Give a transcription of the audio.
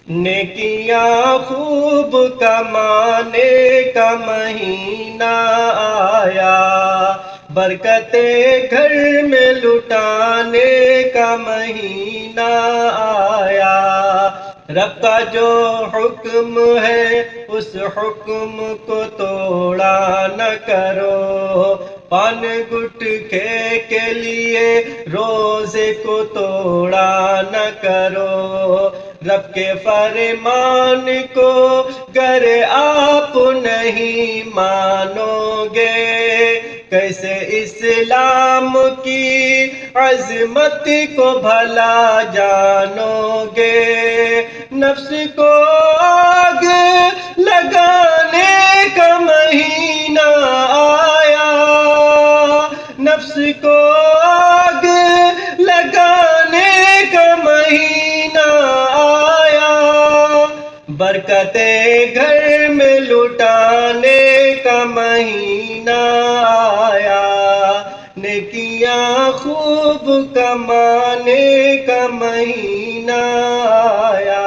نیکیاں خوب کمانے کا مہینہ آیا، برکتیں گھر میں لٹانے کا مہینہ آیا۔ رب کا جو حکم ہے اس حکم کو توڑا نہ کرو، پان گٹکے کے لیے روزے کو توڑا نہ کرو۔ رب کے فرمان کو گر آپ نہیں مانو گے، کیسے اسلام کی عظمت کو بھلا جانو گے؟ نفس کو آگ لگانے کا مہینہ آیا، نفس کو آگ لگانے کا مہینہ آیا، برکتیں گھر میں لٹانے کا مہینہ آیا، نیکیاں خوب کمانے کا مہینہ آیا۔